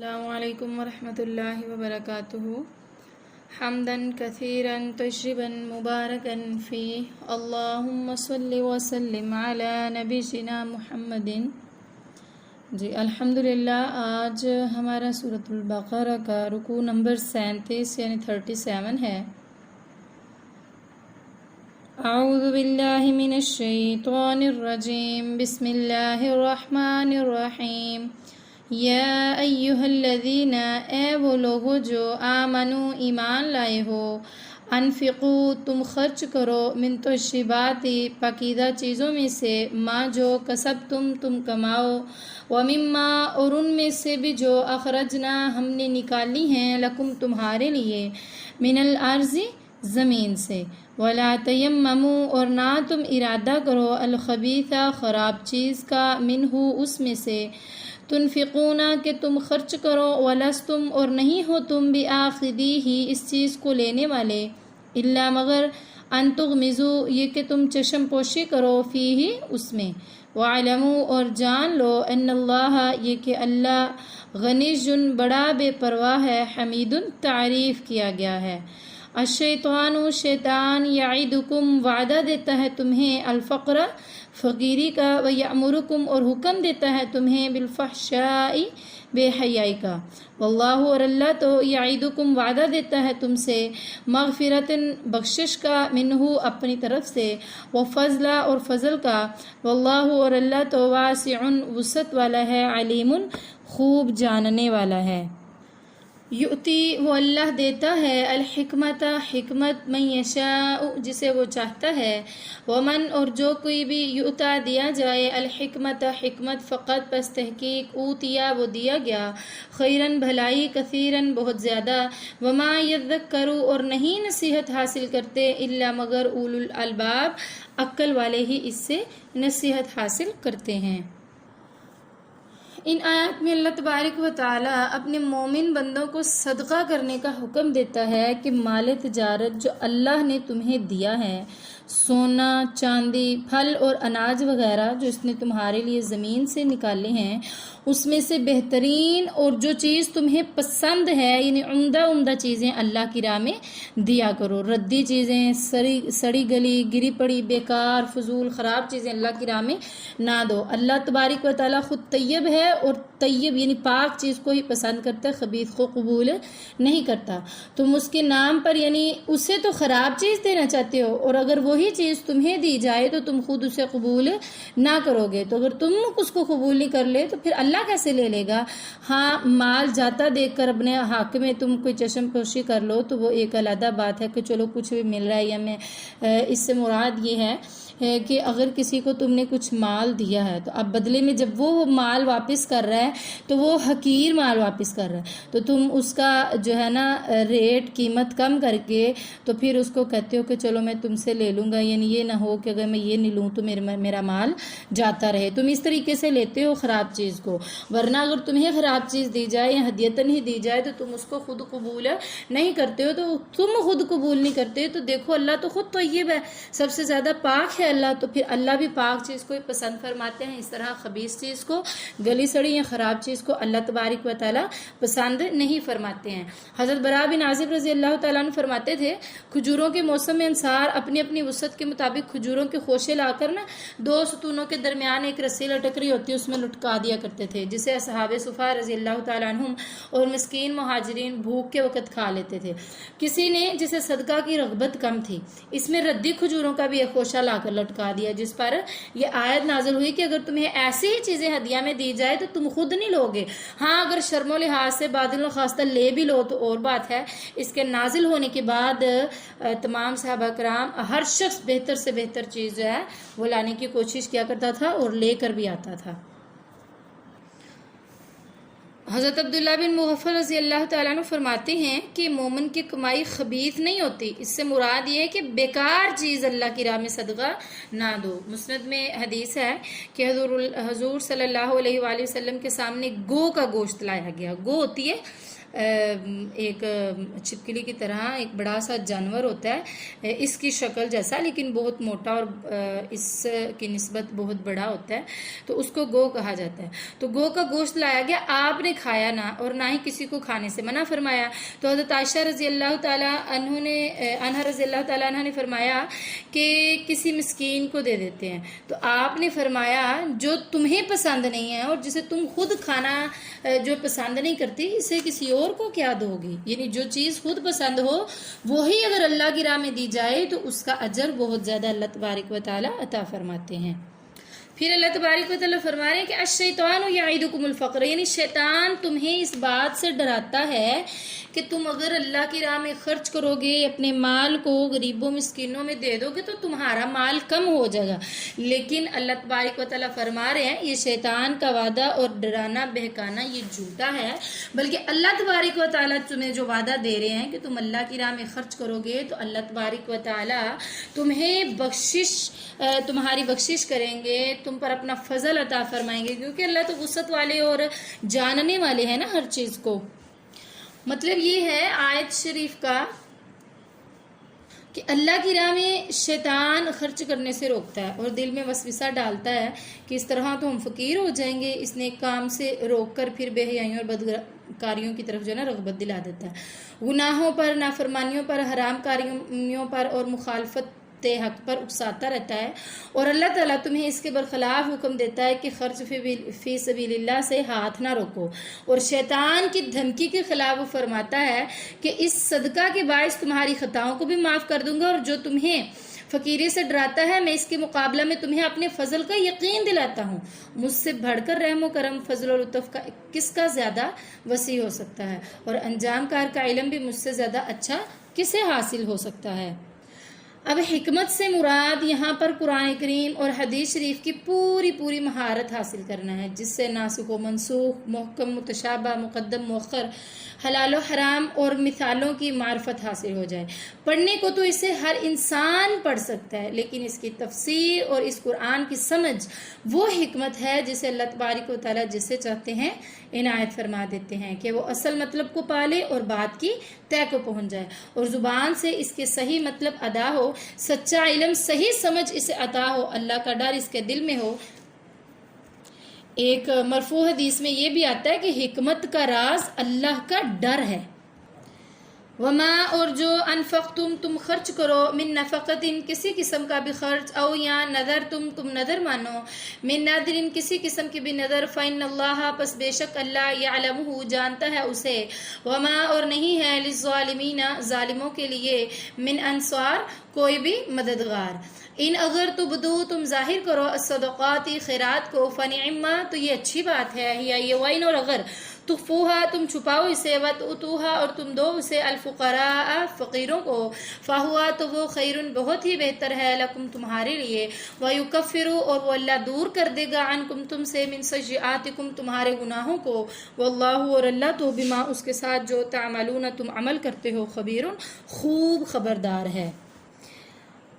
السلام علیکم ورحمۃ اللہ وبرکاتہ حمدا کثیرا طیبا مبارکا فیہ اللہم صل وسلم علی نبینا محمد۔ جی الحمدللہ آج ہمارا سورۃ البقرہ کا رکوع نمبر 37 یعنی 37 ہے۔ اعوذ باللہ من الشیطان الرجیم بسم اللہ الرحمن الرحیم۔ یا ایہا الذین، اے وہ لوگو جو آمنو ایمان لائے ہو، انفقو تم خرچ کرو، من طیبات پاکیزہ چیزوں میں سے، ما جو کسب تم کماؤ، ومما اور ان میں سے بھی جو اخرجنا ہم نے نکالی ہیں، لکم تمہارے لیے، من الارض زمین سے، ولا تیمموا اور نہ تم ارادہ کرو، الخبیث خراب چیز کا، منہ اس میں سے، تنفقون کہ تم خرچ کرو، ولستم اور نہیں ہو تم بآخذیہ اس چیز کو لینے والے، الا مگر ان تغمزوا یہ کہ تم چشم پوشی کرو، فیہ اس میں، وعلموا اور جان لو، ان اللہ یہ کہ اللہ غنی بڑا بے پرواہ ہے، حمید تعریف کیا گیا ہے۔ الشیطان شیطان یعدکم وعدہ دیتا ہے تمہیں، الفقر فقیری کا، ویأمرکم اور حکم دیتا ہے تمہیں، بالفحشاء بے حیائی کا، واللہ اور اللہ تو یعدکم وعدہ دیتا ہے تم سے، مغفرت بخشش کا، منہ اپنی طرف سے، وفضل اور فضل کا، واللہ اور اللہ تو واسع وسعت والا ہے، علیم خوب جاننے والا ہے۔ یؤتی وہ اللہ دیتا ہے، الحکمت حکمت، من یشاء جسے وہ چاہتا ہے، ومن اور جو کوئی بھی یؤتا دیا جائے، الحکمت حکمت، فقط پس تحقیق، اوتیا وہ دیا گیا، خیرن بھلائی، کثیرن بہت زیادہ، وما یذکر اور نہیں نصیحت حاصل کرتے، الا مگر اولو الالباب عقل والے ہی اس سے نصیحت حاصل کرتے ہیں۔ ان آیات میں اللہ تبارک و تعالیٰ اپنے مومن بندوں کو صدقہ کرنے کا حکم دیتا ہے کہ مال تجارت جو اللہ نے تمہیں دیا ہے، سونا چاندی پھل اور اناج وغیرہ جو اس نے تمہارے لیے زمین سے نکالے ہیں، اس میں سے بہترین اور جو چیز تمہیں پسند ہے، یعنی عمدہ چیزیں اللہ کی راہ میں دیا کرو، ردی چیزیں، سڑی گلی گری پڑی بیکار فضول خراب چیزیں اللہ کی راہ میں نہ دو۔ اللہ تبارک و تعالیٰ خود طیب ہے اور طیب یعنی پاک چیز کو ہی پسند کرتا ہے، خبیث کو قبول نہیں کرتا۔ تم اس کے نام پر یعنی اسے تو خراب چیز دینا چاہتے ہو، اور اگر وہی چیز تمہیں دی جائے تو تم خود اسے قبول نہ کرو گے، تو اگر تم اس کو قبول نہیں کر لے تو پھر اللہ کیسے لے لے گا؟ ہاں مال جاتا دیکھ کر اپنے حق میں تم کوئی چشم پوشی کر لو تو وہ ایک علیحدہ بات ہے کہ چلو کچھ بھی مل رہا ہے، یا میں اس سے مراد یہ ہے کہ اگر کسی کو تم نے کچھ مال دیا ہے تو اب بدلے میں جب وہ مال واپس کر رہا ہے تو وہ حقیر مال واپس کر رہا ہے، تو تم اس کا جو ہے نا ریٹ قیمت کم کر کے تو پھر اس کو کہتے ہو کہ چلو میں تم سے لے لوں گا، یعنی یہ نہ ہو کہ اگر میں یہ نہیں لوں تو میرا مال جاتا رہے، تم اس طریقے سے لیتے ہو خراب چیز کو۔ ورنہ اگر تمہیں خراب چیز دی جائے یا ہدیتاً ہی دی جائے تو تم اس کو خود قبول نہیں کرتے ہو، تو تم خود قبول نہیں کرتے تو دیکھو اللہ تو خود طیب ہے، سب سے زیادہ پاک ہے اللہ، تو پھر اللہ بھی پاک چیز کو ہی پسند فرماتے ہیں، اس طرح خبیث چیز کو، گلی سڑی یا خراب چیز کو اللہ تبارک و تعالیٰ پسند نہیں فرماتے ہیں۔ حضرت براء بن عازب رضی اللہ تعالیٰ عنہ فرماتے تھے، کھجوروں کے موسم میں انصار اپنی اپنی وسعت کے مطابق کھجوروں کے خوشے لا کر نا 2 ستونوں کے درمیان ایک رسی لٹک رہی ہوتی ہے اس میں لٹکا دیا کرتے تھے، جسے اصحاب صفا رضی اللہ تعالیٰ عنہم اور مسکین مہاجرین بھوک کے وقت کھا لیتے تھے۔ کسی نے جسے صدقہ کی رغبت کم تھی، اس میں ردی کھجوروں کا بھی ایک خوشہ لا کر لٹکا دیا، جس پر یہ آیت نازل ہوئی کہ اگر تمہیں ایسی ہی چیزیں ہدیہ میں دی جائے تو تم خود نہیں لوگے، ہاں اگر شرم و لحاظ سے بادل و خواستہ لے بھی لو تو اور بات ہے۔ اس کے نازل ہونے کے بعد تمام صحابہ کرام ہر شخص بہتر سے بہتر چیز جو ہے وہ لانے کی کوشش کیا کرتا تھا اور لے کر بھی آتا تھا۔ حضرت عبداللہ بن مغفل رضی اللہ تعالیٰ عنہ فرماتے ہیں کہ مومن کی کمائی خبیث نہیں ہوتی، اس سے مراد یہ ہے کہ بیکار چیز اللہ کی راہ میں صدقہ نہ دو۔ مسند میں حدیث ہے کہ حضور صلی اللہ علیہ وآلہ وسلم کے سامنے گو کا گوشت لایا گیا۔ گو ہوتی ہے ایک چھپکلی کی طرح ایک بڑا سا جانور ہوتا ہے اس کی شکل جیسا، لیکن بہت موٹا اور اس کی نسبت بہت بڑا ہوتا ہے، تو اس کو گو کہا جاتا ہے۔ تو گو کا گوشت لایا گیا، آپ نے کھایا نہ اور نہ ہی کسی کو کھانے سے منع فرمایا۔ تو حضرت عائشہ رضی اللہ تعالیٰ عنہ نے فرمایا کہ کسی مسکین کو دے دیتے ہیں، تو آپ نے فرمایا جو تمہیں پسند نہیں ہے اور جسے تم خود کھانا جو پسند نہیں کرتی، اسے کسی اور کو کیا دو گی؟ یعنی جو چیز خود پسند ہو وہی اگر اللہ کی راہ میں دی جائے تو اس کا اجر بہت زیادہ اللہ تبارک و تعالیٰ عطا فرماتے ہیں۔ پھر اللہ تبارک و تعالیٰ فرما رہے ہیں کہ الشیطان یعدکم الفقر، یعنی شیطان تمہیں اس بات سے ڈراتا ہے کہ تم اگر اللہ کی راہ میں خرچ کرو گے، اپنے مال کو غریبوں مسکینوں میں دے دو گے تو تمہارا مال کم ہو جائے گا۔ لیکن اللہ تبارک و تعالیٰ فرما رہے ہیں یہ شیطان کا وعدہ اور ڈرانا بہکانا یہ جھوٹا ہے، بلکہ اللہ تبارک و تعالیٰ تمہیں جو وعدہ دے رہے ہیں کہ تم اللہ کی راہ میں خرچ کرو گے تو اللہ تبارک و تعالیٰ تمہاری بخشش کریں گے، تم پر اپنا فضل عطا فرمائیں گے، کیونکہ اللہ تو وسعت والے اور جاننے والے ہیں نا ہر چیز کو۔ مطلب یہ ہے آیت شریف کا کہ اللہ کی راہ میں شیطان خرچ کرنے سے روکتا ہے اور دل میں وسوسہ ڈالتا ہے کہ اس طرح تو ہم فقیر ہو جائیں گے، اس نیک کام سے روک کر پھر بے حیائیوں اور بدکاریوں کی طرف جو ہے نا رغبت دلا دیتا ہے، گناہوں پر، نافرمانیوں پر، حرام کاریوں پر اور مخالفت حق پر اکساتا رہتا ہے، اور اللہ تعالیٰ تمہیں اس کے برخلاف حکم دیتا ہے کہ خرچ فی سبیل اللہ سے ہاتھ نہ روکو، اور شیطان کی دھمکی کے خلاف وہ فرماتا ہے کہ اس صدقہ کے باعث تمہاری خطاؤں کو بھی معاف کر دوں گا، اور جو تمہیں فقیری سے ڈراتا ہے میں اس کے مقابلہ میں تمہیں اپنے فضل کا یقین دلاتا ہوں۔ مجھ سے بڑھ کر رحم و کرم، فضل اور لطف کا کس کا زیادہ وسیع ہو سکتا ہے، اور انجام کار کا علم بھی مجھ سے زیادہ اچھا کسے حاصل ہو سکتا ہے۔ اب حکمت سے مراد یہاں پر قرآن کریم اور حدیث شریف کی پوری مہارت حاصل کرنا ہے، جس سے ناسخ و منسوخ، محکم متشابہ، مقدم مؤخر، حلال و حرام اور مثالوں کی معرفت حاصل ہو جائے۔ پڑھنے کو تو اسے ہر انسان پڑھ سکتا ہے، لیکن اس کی تفسیر اور اس قرآن کی سمجھ وہ حکمت ہے جسے اللہ تبارک و تعالیٰ جسے چاہتے ہیں عنایت فرما دیتے ہیں کہ وہ اصل مطلب کو پالے اور بات کی طے کو پہنچ جائے، اور زبان سے اس کے صحیح مطلب ادا ہو، سچا علم، صحیح سمجھ اسے عطا ہو، اللہ کا ڈر اس کے دل میں ہو۔ ایک مرفوع حدیث میں یہ بھی آتا ہے کہ حکمت کا راز اللہ کا ڈر ہے۔ وما، اور جو انفقتم تم خرچ کرو، من نفقت کسی قسم کا بھی خرچ، او یا نظر تم نظر مانو، من نادر کسی قسم کی بھی نظر، فإن اللہ پس بے شک اللہ یعلمہ جانتا ہے اسے، وما اور نہیں ہے للظالمین ظالموں کے لیے، من انصار کوئی بھی مددگار۔ ان اگر تبدو تم ظاہر کرو الصدقات خیرات کو، فنعما تو یہ اچھی بات ہے، یہ وائن اور اگر تخفوہا تم چھپاؤ اسے، وتؤتوہا اور تم دو اسے الفقراء فقیروں کو، فہوا تو وہ خیرن بہت ہی بہتر ہے، لکم تمہارے لیے، ویکفر اور وہ اللہ دور کر دے گا عنکم تم سے، من سیئاتکم تمہارے گناہوں کو، واللہ اور اللہ تو بما اس کے ساتھ جو تعملون تم عمل کرتے ہو، خبیر خوب خبردار ہے۔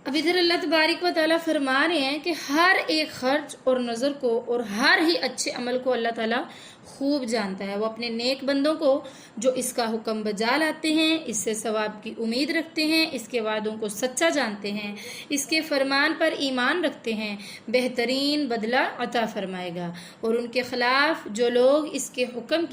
اب ادھر اللہ تبارک و تعالیٰ فرما رہے ہیں کہ ہر ایک خرچ اور نظر کو اور ہر ہی اچھے عمل کو اللہ تعالیٰ خوب جانتا ہے۔ وہ اپنے نیک بندوں کو جو اس کا حکم بجا لاتے ہیں، اس سے ثواب کی امید رکھتے ہیں، اس کے وعدوں کو سچا جانتے ہیں، اس کے فرمان پر ایمان رکھتے ہیں، بہترین بدلہ عطا فرمائے گا، اور ان کے خلاف جو لوگ اس کے حکم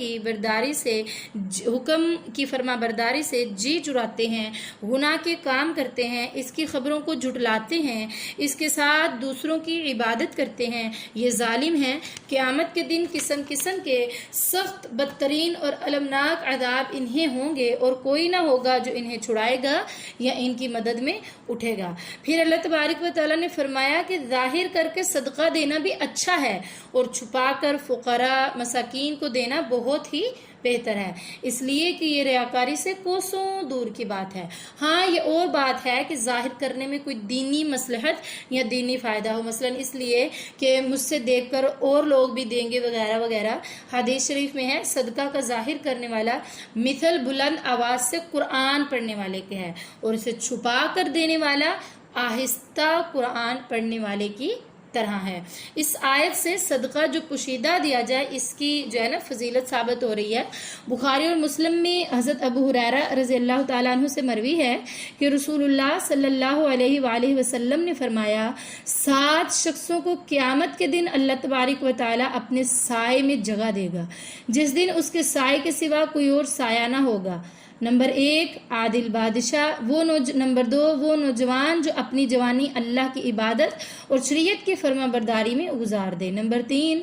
کی فرما برداری سے جی چراتے ہیں، گناہ کے کام کرتے ہیں، اس کی خبروں کو جھٹلاتے ہیں، اس کے ساتھ دوسروں کی عبادت کرتے ہیں، یہ ظالم ہیں، قیامت کے دن قسم قسم کے سخت بدترین اور المناک عذاب انہیں ہوں گے، اور کوئی نہ ہوگا جو انہیں چھڑائے گا یا ان کی مدد میں اٹھے گا۔ پھر اللہ تبارک و تعالیٰ نے فرمایا کہ ظاہر کر کے صدقہ دینا بھی اچھا ہے، اور چھپا کر فقراء مساکین کو دینا بہت ہی بہتر ہے، اس لیے کہ یہ ریاکاری سے کوسوں دور کی بات ہے۔ ہاں یہ اور بات ہے کہ ظاہر کرنے میں کوئی دینی مصلحت یا دینی فائدہ ہو، مثلا اس لیے کہ مجھ سے دیکھ کر اور لوگ بھی دیں گے وغیرہ وغیرہ۔ حدیث شریف میں ہے صدقہ کا ظاہر کرنے والا مثل بلند آواز سے قرآن پڑھنے والے کے ہے، اور اسے چھپا کر دینے والا آہستہ قرآن پڑھنے والے کی طرح ہے۔ اس آیت سے صدقہ جو پوشیدہ دیا جائے اس کی جو ہے نا فضیلت ثابت ہو رہی ہے۔ بخاری اور مسلم میں حضرت ابو ہریرہ رضی اللہ تعالیٰ عنہ سے مروی ہے کہ رسول اللہ صلی اللہ علیہ وآلہ وسلم نے فرمایا 7 شخصوں کو قیامت کے دن اللہ تبارک و تعالیٰ اپنے سائے میں جگہ دے گا جس دن اس کے سائے کے سوا کوئی اور سایہ نہ ہوگا۔ نمبر 1 عادل بادشاہ، نمبر 2 وہ نوجوان جو اپنی جوانی اللہ کی عبادت اور شریعت کی فرما برداری میں گزار دے۔ نمبر 3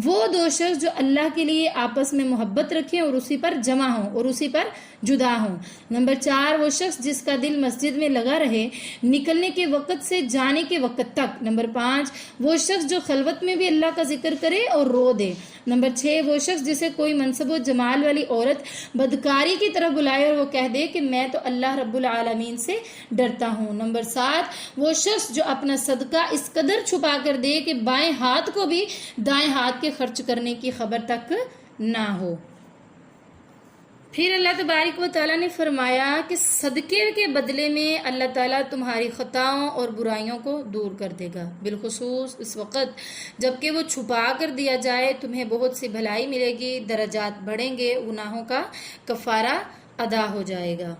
وہ 2 شخص جو اللہ کے لیے آپس میں محبت رکھیں اور اسی پر جمع ہوں اور اسی پر جدا ہوں۔ نمبر 4 وہ شخص جس کا دل مسجد میں لگا رہے نکلنے کے وقت سے جانے کے وقت تک۔ نمبر 5 وہ شخص جو خلوت میں بھی اللہ کا ذکر کرے اور رو دے۔ نمبر 6 وہ شخص جسے کوئی منصب و جمال والی عورت بدکاری کی طرف بلائے اور وہ کہہ دے کہ میں تو اللہ رب العالمین سے ڈرتا ہوں۔ نمبر 7 وہ شخص جو اپنا صدقہ اس قدر چھپا کر دے کہ بائیں ہاتھ کو بھی دائیں ہاتھ کے خرچ کرنے کی خبر تک نہ ہو۔ پھر اللہ تبارک و تعالیٰ نے فرمایا کہ صدقے کے بدلے میں اللہ تعالیٰ تمہاری خطاؤں اور برائیوں کو دور کر دے گا، بالخصوص اس وقت جبکہ وہ چھپا کر دیا جائے تمہیں بہت سی بھلائی ملے گی، درجات بڑھیں گے، گناہوں کا کفارہ ادا ہو جائے گا۔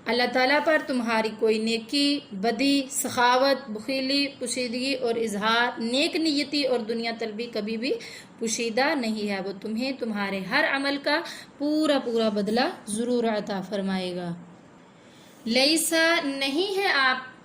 اللہ تعالیٰ پر تمہاری کوئی نیکی، بدی، سخاوت، بخیلی، پوشیدگی اور اظہار، نیک نیتی اور دنیا طلبی کبھی بھی پوشیدہ نہیں ہے، وہ تمہیں تمہارے ہر عمل کا پورا پورا بدلہ ضرور عطا فرمائے گا۔ لیسا نہیں ہے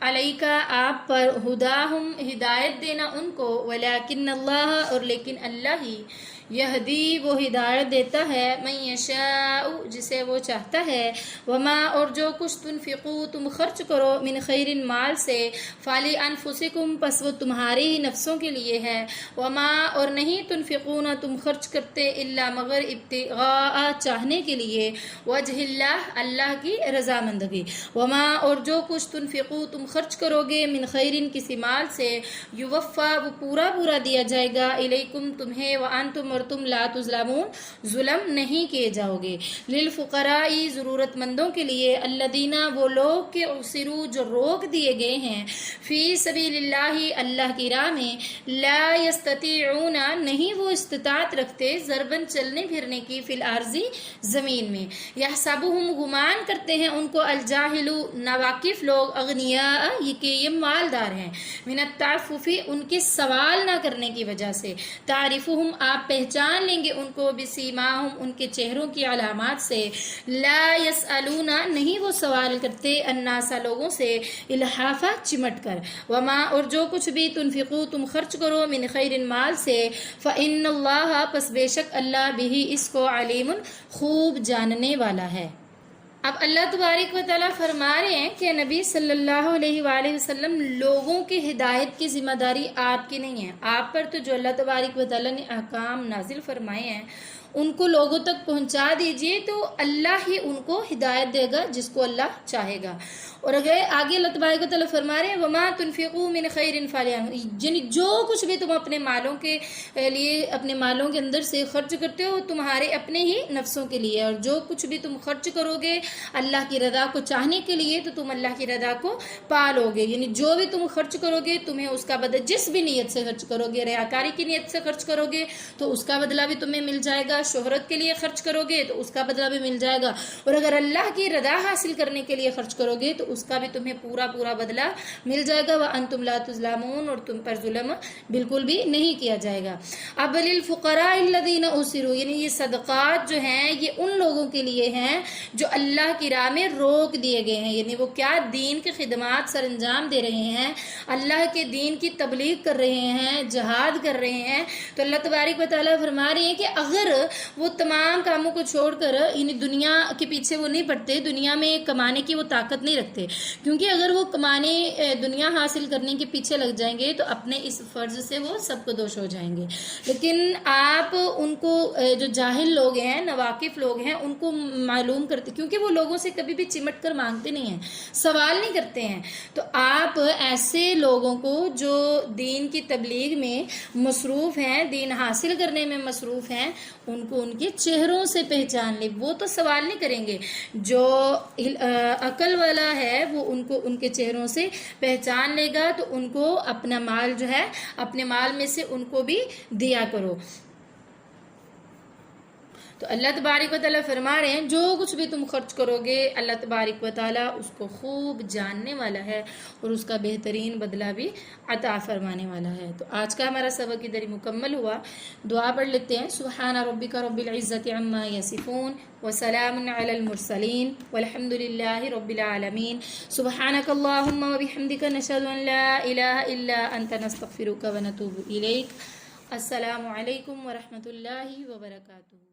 علیکا آپ پر ہداہم ہدایت دینا ان کو، ولیکن اللہ اور لیکن اللہ ہی یہدی وہ ہدایت دیتا ہے من یشاء جسے وہ چاہتا ہے، وما اور جو کچھ تنفقو تم خرچ کرو من خیر مال سے، فلی انفسکم پس وہ تمہاری ہی نفسوں کے لیے ہے، وما اور نہیں تنفقون تم خرچ کرتے الا مگر ابتغاء چاہنے کے لیے، وجہ اللہ اللہ کی رضامندگی، وما اور جو کچھ تنفقو تم خرچ کرو گے من خیر کسی مال سے، یوفا وہ پورا پورا دیا جائے گا، الیکم تمہیں، وانتم اور تم لا تظلمون ظلم نہیں کیے جاؤ گے، للفقراء ضرورت مندوں کے لیے، الذین وہ لوگ کے اسروا جو روک دیے گئے ہیں، فی سبیل اللہ اللہ کی راہ میں، لا یستطیعون نہیں وہ استطاعت رکھتے ضربن چلنے پھرنے کی، فی الارض زمین میں، یحسبہم گمان کرتے ہیں ان کو الجاہل ناواقف لوگ، اغنیاء یہ کہ یہ مالدار ہیں، من التعفف ان کے سوال نہ کرنے کی وجہ سے، تعرفہم آپ پہچان لیں گے ان کو، بسیماہم ان کے چہروں کی علامات سے، لا یسألون نہیں وہ سوال کرتے، الناس لوگوں سے، الحافہ چمٹ کر، وما اور جو کچھ بھی تنفقو تم خرچ کرو من خیر مال سے، فإن اللہ پس بے شک اللہ بھی اس کو علیم خوب جاننے والا ہے۔ اب اللہ تبارک و تعالیٰ فرما رہے ہیں کہ نبی صلی اللہ علیہ وآلہ وسلم لوگوں کی ہدایت کی ذمہ داری آپ کی نہیں ہے، آپ پر تو جو اللہ تبارک و تعالیٰ نے احکام نازل فرمائے ہیں ان کو لوگوں تک پہنچا دیجئے، تو اللہ ہی ان کو ہدایت دے گا جس کو اللہ چاہے گا۔ اور اگر آگے اللہ تبارک و تعالیٰ فرما رہے ہیں وما تنفقوا من خیر یعنی جو کچھ بھی تم اپنے مالوں کے لیے اپنے مالوں کے اندر سے خرچ کرتے ہو تمہارے اپنے ہی نفسوں کے لیے، اور جو کچھ بھی تم خرچ کرو گے اللہ کی رضا کو چاہنے کے لیے تو تم اللہ کی رضا کو پالو گے، یعنی جو بھی تم خرچ کرو گے تمہیں اس کا بدلہ، جس بھی نیت سے خرچ کرو گے، ریاکاری کی نیت سے خرچ کرو گے تو اس کا بدلہ بھی تمہیں مل جائے گا، شہرت کے لیے خرچ کرو گے تو اس کا بدلہ بھی مل جائے گا، اور اگر اللہ کی رضا حاصل کرنے کے لیے خرچ کرو گے تو اس کا بھی تمہیں پورا پورا بدلہ مل جائے گا، وَأَنْتُمْ لَا تُظْلَمُونَ اور تم پر ظلم بالکل بھی نہیں کیا جائے گا۔ اب للفقراء الذین اسروا یعنی یہ صدقات جو ہیں یہ ان لوگوں کے لیے ہیں جو اللہ کی راہ میں روک دیے گئے ہیں، یعنی وہ کیا دین کی خدمات سر انجام دے رہے ہیں، اللہ کے دین کی تبلیغ کر رہے ہیں، جہاد کر رہے ہیں، تو اللہ تبارک و تعالیٰ فرما رہے ہیں کہ اگر وہ تمام کاموں کو چھوڑ کر یعنی دنیا کے پیچھے وہ نہیں پڑتے، دنیا میں کمانے کی وہ طاقت نہیں رکھتے، کیونکہ اگر وہ کمانے دنیا حاصل کرنے کے پیچھے لگ جائیں گے تو اپنے اس فرض سے وہ سب کو دوش ہو جائیں گے، لیکن آپ ان کو جو جاہل لوگ ہیں، ناواقف لوگ ہیں، ان کو معلوم کرتے، کیونکہ وہ لوگوں سے کبھی بھی چمٹ کر مانگتے نہیں ہیں، سوال نہیں کرتے ہیں، تو آپ ایسے لوگوں کو جو دین کی تبلیغ میں مصروف ہیں، دین حاصل کرنے میں مصروف ہیں، ان ان کو ان کے چہروں سے پہچان لے. وہ تو سوال نہیں کریں گے، جو عقل والا ہے وہ ان کو ان کے چہروں سے پہچان لے گا، تو ان کو اپنا مال جو ہے اپنے مال میں سے ان کو بھی دیا کرو. تو اللہ تبارک و تعالیٰ فرما رہے ہیں جو کچھ بھی تم خرچ کرو گے اللہ تبارک و تعالیٰ اس کو خوب جاننے والا ہے اور اس کا بہترین بدلہ بھی عطا فرمانے والا ہے. تو آج کا ہمارا سبق ادھر ہی مکمل ہوا. دعا پڑھ لیتے ہیں. سبحان ربک رب العزت عما یصفون وسلام علی المرسلین والحمد للہ رب العالمین. سبحانک اللہم وبحمدک نشہد ان لا الہ الا انت نستغفرک ونتوب الیک. السلام علیکم ورحمۃ اللہ وبرکاتہ.